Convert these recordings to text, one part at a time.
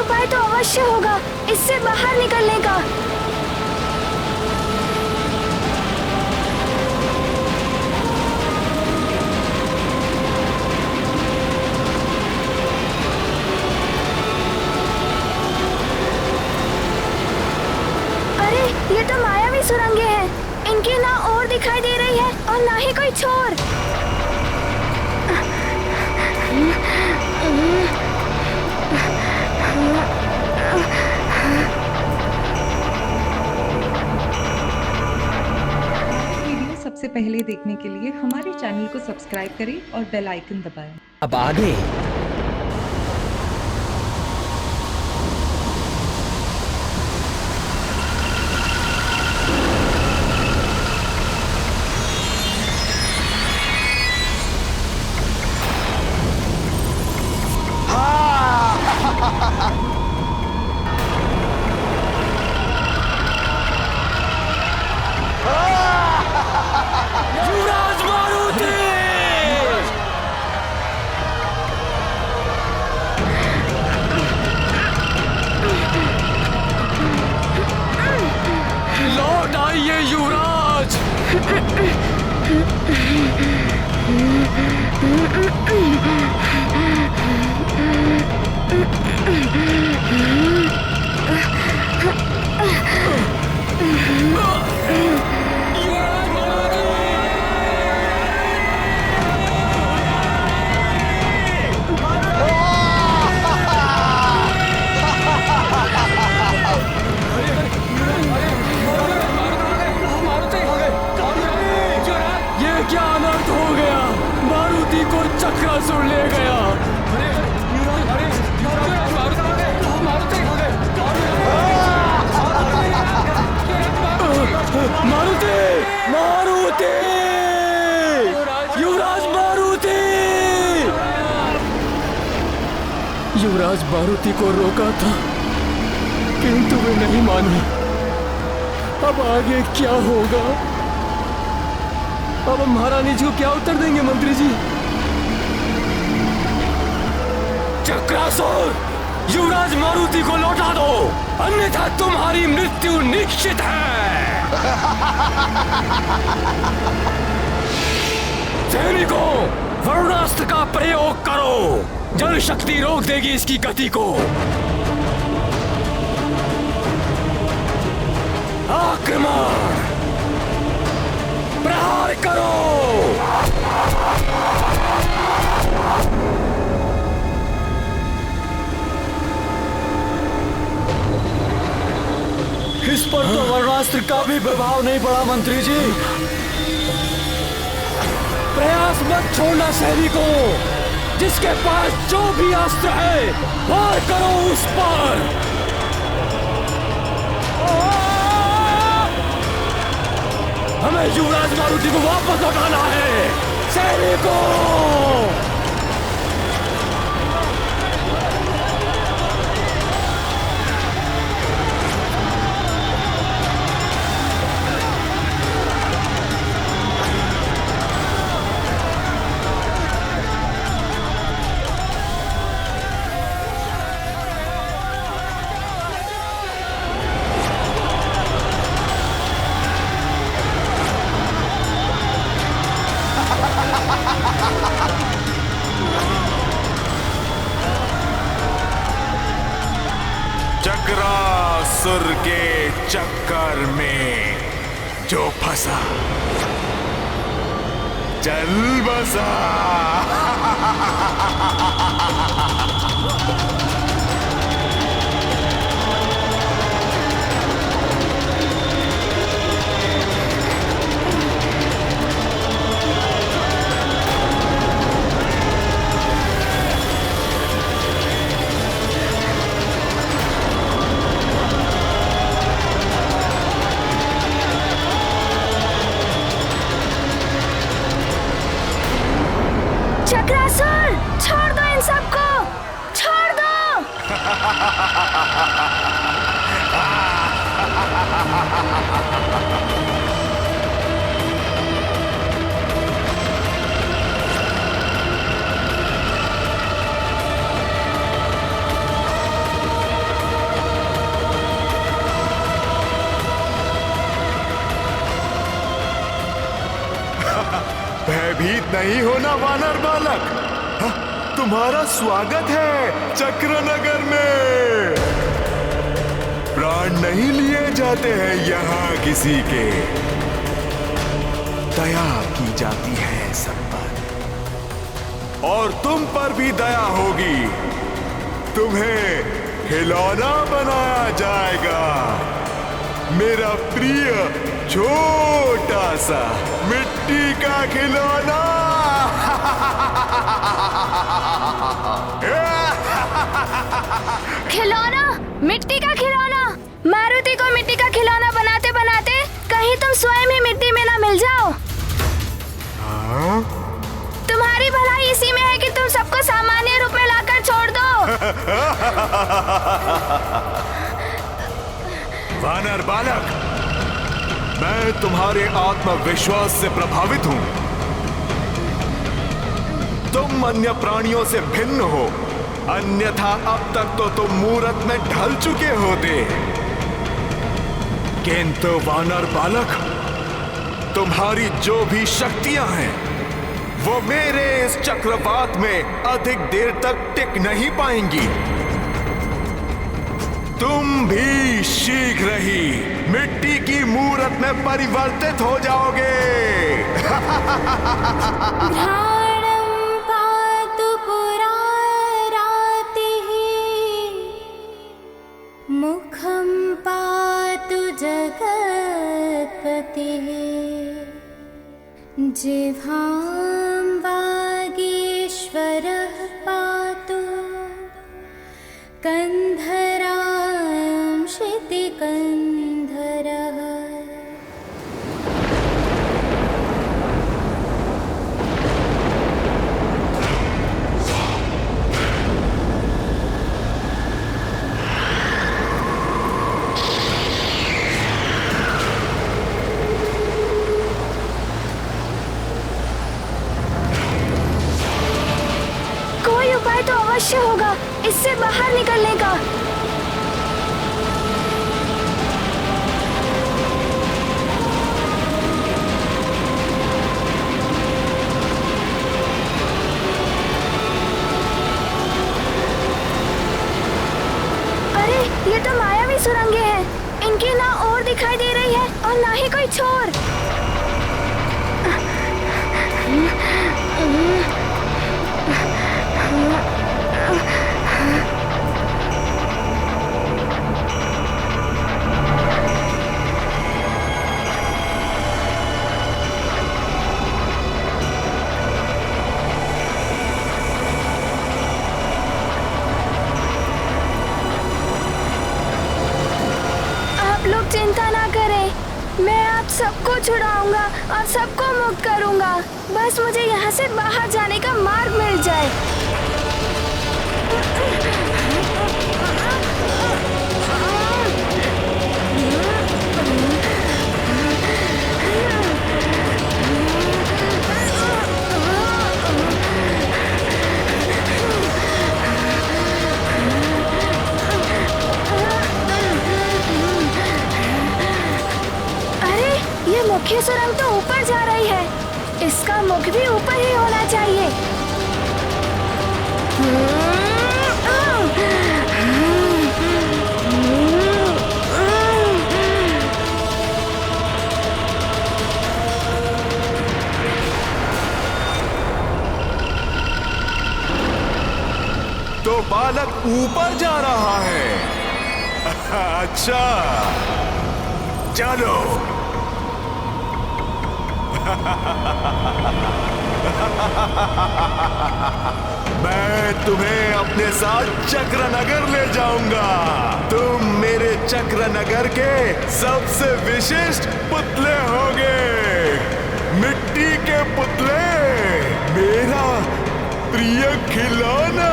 उपाय तो अवश्य होगा इससे बाहर निकलने का। अरे ये तो मायावी सुरंगें हैं। इनकी ना ओर दिखाई दे रही है और ना ही कोई छोर। वीडियो सबसे पहले देखने के लिए हमारे चैनल को सब्सक्राइब करें और बेल आइकन दबाएं। अब आगे युवराज मारुति! लौट आइए युवराज! ये क्या अनर्थ हो गया? मारुति को चक्रासुर ले गया। मारुति! मारुति! युवराज मारुति! युवराज मारुति को रोका था किंतु वे नहीं माने। अब आगे क्या होगा? अब हम महारानी जी को क्या उत्तर देंगे मंत्री जी? चक्रासुर, युवराज मारुति को लौटा दो, अन्यथा तुम्हारी मृत्यु निश्चित है। सैनिकों, वरुणास्त्र का प्रयोग करो। जल शक्ति रोक देगी इसकी गति को। आक्रमण! प्रहार करो! इस पर तो वरुणास्त्र का भी प्रभाव नहीं पड़ा मंत्री जी। प्रयास मत छोड़ना सैनिकों, जिसके पास जो भी अस्त्र है वार करो उस पर। हमें युवराज मारुति को वापस लौटाना है सैनिकों। चक्रासुर के चक्कर में जो फंसा चल बसा। चक्रासुर, छोड़ दो इन सबको, छोड़ दो। नहीं हो ना वानर बालक? हाँ, तुम्हारा स्वागत है चक्रनगर में। प्राण नहीं लिए जाते हैं यहाँ किसी के, दया की जाती है सब पर, और तुम पर भी दया होगी। तुम्हें खिलौना बनाया जाएगा, मेरा प्रिय छोटा सा मिट्टी का खिलौना। खिलौना? मिट्टी का खिलौना? मारुति को मिट्टी का खिलौना बनाते बनाते कहीं तुम स्वयं ही मिट्टी में ना मिल जाओ। तुम्हारी भलाई इसी में है कि तुम सबको सामान्य रूप में लाकर छोड़ दो। वानर बालक, मैं तुम्हारे आत्मविश्वास से प्रभावित हूं। तुम अन्य प्राणियों से भिन्न हो, अन्यथा अब तक तो तुम मूरत में ढल चुके होते। किंतु वानर बालक, तुम्हारी जो भी शक्तियां हैं वो मेरे इस चक्रवात में अधिक देर तक टिक नहीं पाएंगी। तुम भी शीघ्र ही मिट्टी की मूरत में परिवर्तित हो जाओगे। घ्राणं पातु पुरारातिः, मुखं पातु जगत्पतिः, जिह्वां वागीश्वरः पातु, कंधरां क्षितिकन्धरः। कोई उपाय तो अवश्य होगा इससे बाहर निकलने का। अरे ये तो मायावी सुरंगें हैं, इनकी ना ओर दिखाई दे रही है और ना ही कोई छोर। आप लोग चिंता ना करें, मैं आप सबको छुड़ाऊंगा और सबको मुक्त करूंगा। बस मुझे यहाँ से बाहर जाने का मार्ग मिल जाए। अरे ये मुख्य सुरंग तो ऊपर जा रही है, इसका मुख भी ऊपर ही होना चाहिए। तो बालक ऊपर जा रहा है। अच्छा, चलो। मैं तुम्हें अपने साथ चक्रनगर ले जाऊंगा। तुम मेरे चक्रनगर के सबसे विशिष्ट पुतले होगे, मिट्टी के पुतले, मेरा प्रिय खिलौना।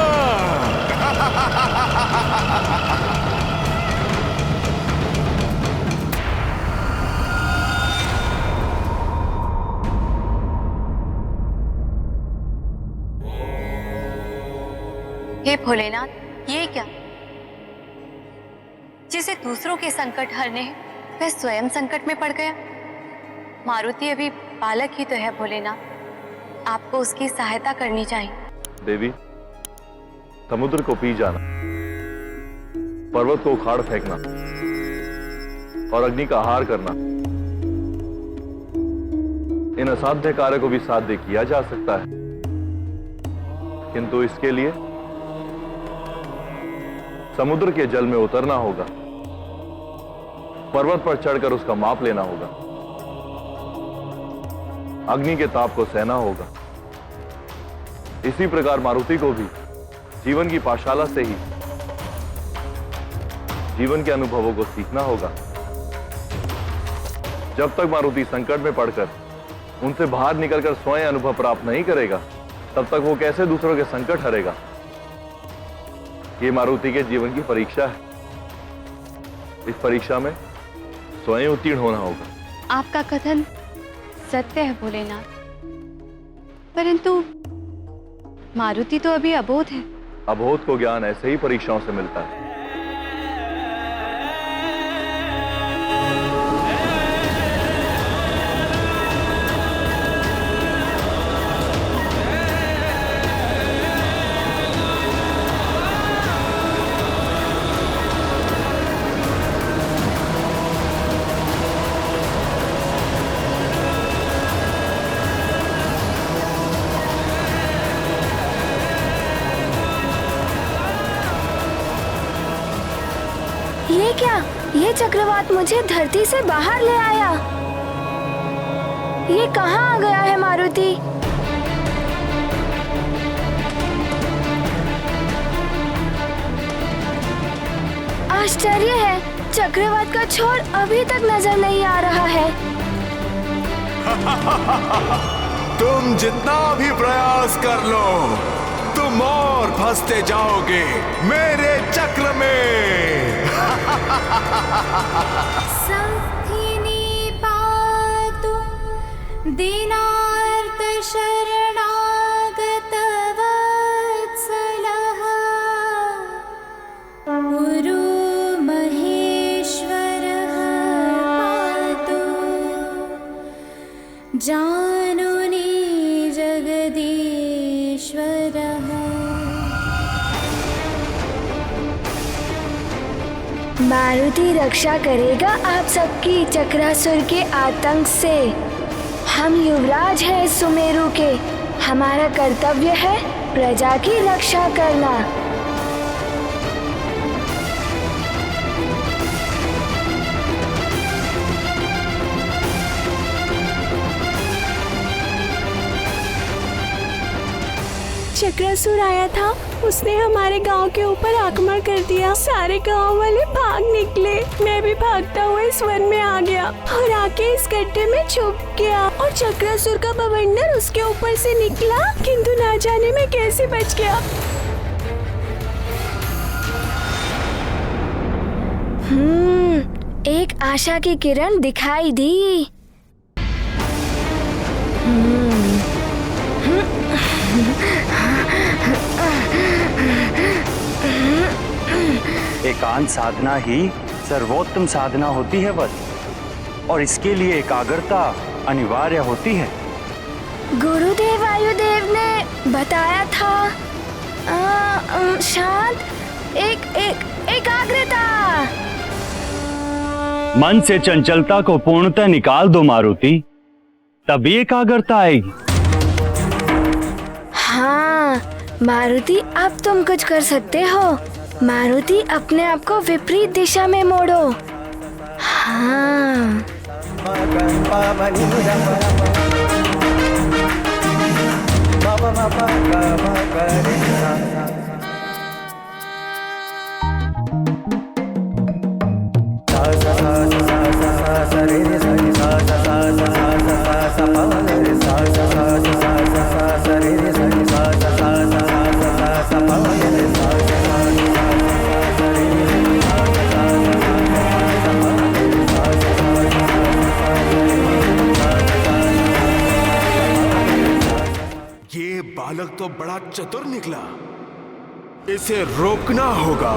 हे भोलेनाथ, ये क्या? जिसे दूसरों के संकट हरने हैं वह स्वयं संकट में पड़ गया। मारुति अभी बालक ही तो है भोलेनाथ, आपको उसकी सहायता करनी चाहिए। देवी, समुद्र को पी जाना, पर्वत को उखाड़ फेंकना और अग्नि का आहार करना, इन असाध्य कार्य को भी साध्य किया जा सकता है, किंतु इसके लिए समुद्र के जल में उतरना होगा, पर्वत पर चढ़कर उसका माप लेना होगा, अग्नि के ताप को सहना होगा। इसी प्रकार मारुति को भी जीवन की पाठशाला से ही जीवन के अनुभवों को सीखना होगा। जब तक मारुति संकट में पड़कर उनसे बाहर निकलकर स्वयं अनुभव प्राप्त नहीं करेगा, तब तक वो कैसे दूसरों के संकट हरेगा? ये मारुति के जीवन की परीक्षा है। इस परीक्षा में स्वयं उत्तीर्ण होना होगा। आपका कथन सत्य है भोलेनाथ, परंतु मारुति तो अभी अबोध है। अबोध को ज्ञान ऐसे ही परीक्षाओं से मिलता है। ये क्या? ये चक्रवात मुझे धरती से बाहर ले आया। ये कहाँ आ गया है मारुति? आश्चर्य है, चक्रवात का छोर अभी तक नजर नहीं आ रहा है। तुम जितना भी प्रयास कर लो, तुम और फंसते जाओगे मेरे चक्र में। संस्थिनी पातु दीनार्त शरणागत वत्सलः गुरु महेश्वरः पातु जानुनी जगदीश्वरः। मारुति रक्षा करेगा आप सबकी चक्रासुर के आतंक से। हम युवराज हैं सुमेरु के, हमारा कर्तव्य है प्रजा की रक्षा करना। चक्रासुर आया था, उसने हमारे गांव के ऊपर आक्रमण कर दिया। सारे गांव वाले भाग निकले, मैं भी भागता हुआ इस वन में आ गया और आके इस गड्ढे में छुप गया। और चक्रासुर का बवंडर उसके ऊपर से निकला, किंतु ना जाने मैं कैसे बच गया। एक आशा की किरण दिखाई दी। एकांत साधना ही सर्वोत्तम साधना होती है बस, और इसके लिए एकाग्रता अनिवार्य होती है। गुरुदेव वायुदेव ने बताया था शांत एकाग्रता। मन से चंचलता को पूर्णतः निकाल दो मारुति, तभी एकाग्रता आएगी। हाँ मारुति, अब तुम कुछ कर सकते हो। मारुति, अपने आप को विपरीत दिशा में मोड़ो। हाँ ये बालक तो बड़ा चतुर निकला, इसे रोकना होगा।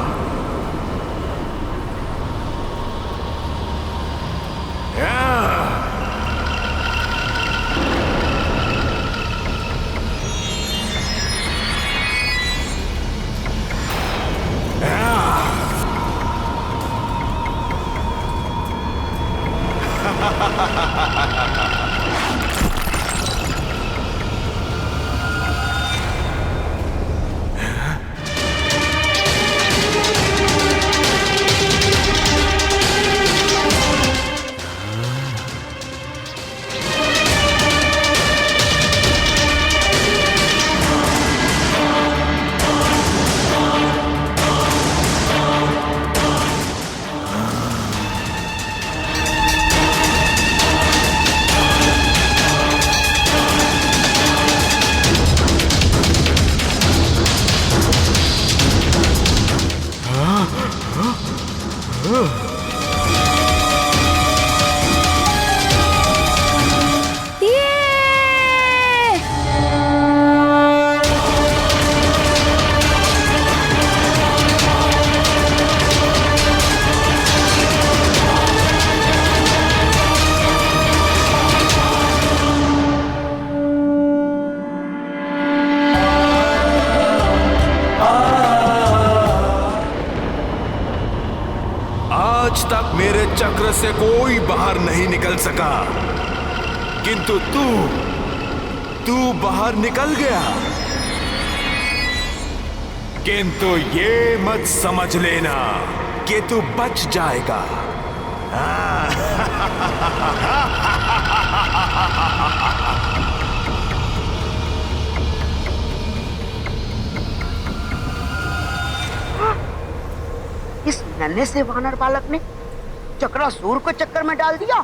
आज तक मेरे चक्र से कोई बाहर नहीं निकल सका, किंतु तू बाहर निकल गया। किंतु ये मत समझ लेना कि तू बच जाएगा। इस नन्हे से वानर बालक ने चक्रासुर को चक्कर में डाल दिया।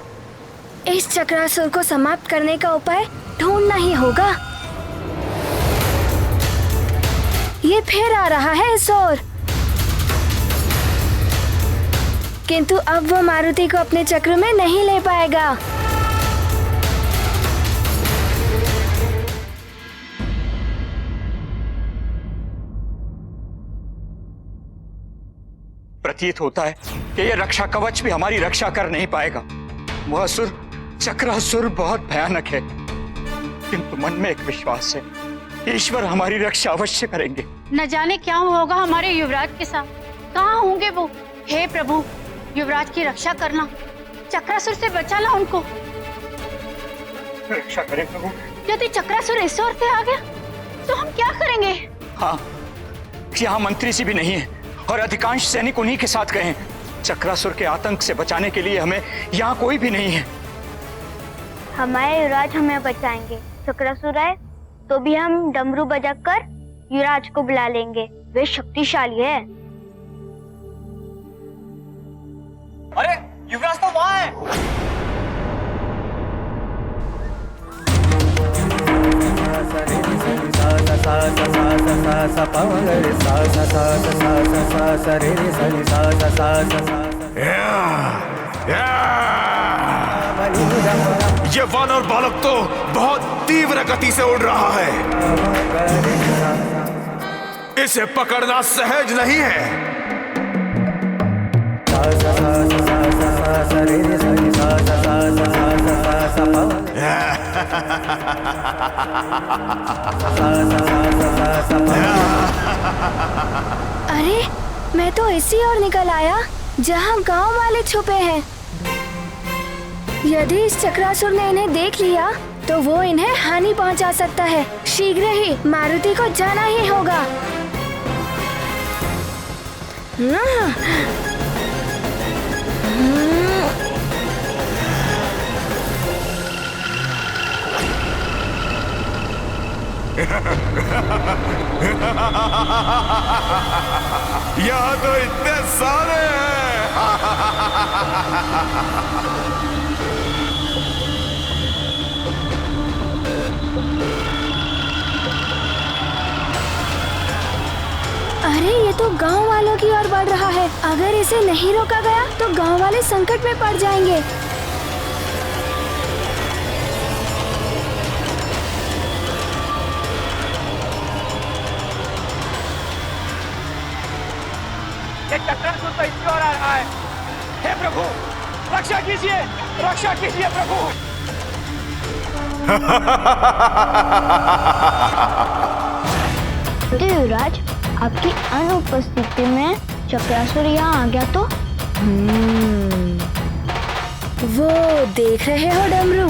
इस चक्रासुर को समाप्त करने का उपाय ढूंढना ही होगा। ये फिर आ रहा है इस ओर, किंतु अब वो मारुति को अपने चक्र में नहीं ले पाएगा। प्रतीत होता है कि यह रक्षा कवच भी हमारी रक्षा कर नहीं पाएगा। वह असुर चक्रासुर बहुत भयानक है, किंतु मन में एक विश्वास है, ईश्वर हमारी रक्षा अवश्य करेंगे। न जाने क्या होगा हमारे युवराज के साथ, कहाँ होंगे वो। हे प्रभु, युवराज की रक्षा करना, चक्रासुर से बचाना उनको। रक्षा करें प्रभु। यदि चक्रासुर इस ओर से आ गया तो हम क्या करेंगे? हाँ, यहाँ मंत्री जी भी नहीं है और अधिकांश सैनिक उन्हीं के साथ गए हैं। चक्रासुर के आतंक से बचाने के लिए हमें यहाँ कोई भी नहीं है। हमारे युवराज हमें बचाएंगे। चक्रासुर आए तो भी हम डमरू बजाकर युवराज को बुला लेंगे, वे शक्तिशाली है। अरे युवराज तो वहाँ है। ये वानर बालक तो बहुत तीव्र गति से उड़ रहा है, इसे पकड़ना सहज नहीं है। अरे, मैं तो इसी ओर निकल आया जहाँ गांव वाले छुपे हैं। यदि इस चक्रासुर ने इन्हें देख लिया तो वो इन्हें हानि पहुंचा सकता है। शीघ्र ही मारुति को जाना ही होगा। यहाँ तो इतने सारे हैं। अरे, ये तो गांव वालों की ओर बढ़ रहा है। अगर इसे नहीं रोका गया तो गांव वाले संकट में पड़ जाएंगे। ये चक्रासुर तो इसकी ओर आ रहा है। हे प्रभु, रक्षा कीजिए, रक्षा कीजिए प्रभु। युवराज, आपकी अनुपस्थिति में चक्रासुर यहाँ आ गया तो? वो देख रहे हो डमरू,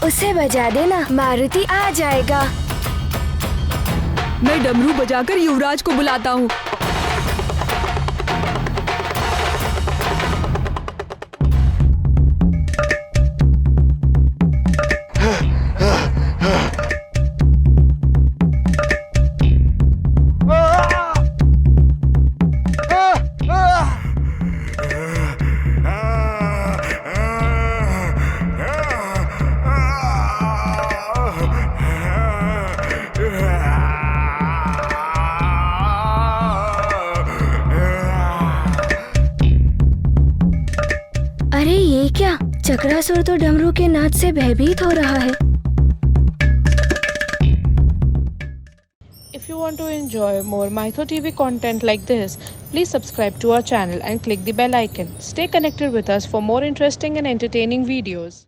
उसे बजा देना, मारुति आ जाएगा। मैं डमरू बजाकर युवराज को बुलाता हूँ। अरे ये क्या, चक्रासुर तो डमरू के नाच से भयभीत हो रहा है। If you want to enjoy more Mytho TV content like this, please subscribe to our channel and click the bell icon. Stay connected with us for more interesting and entertaining videos.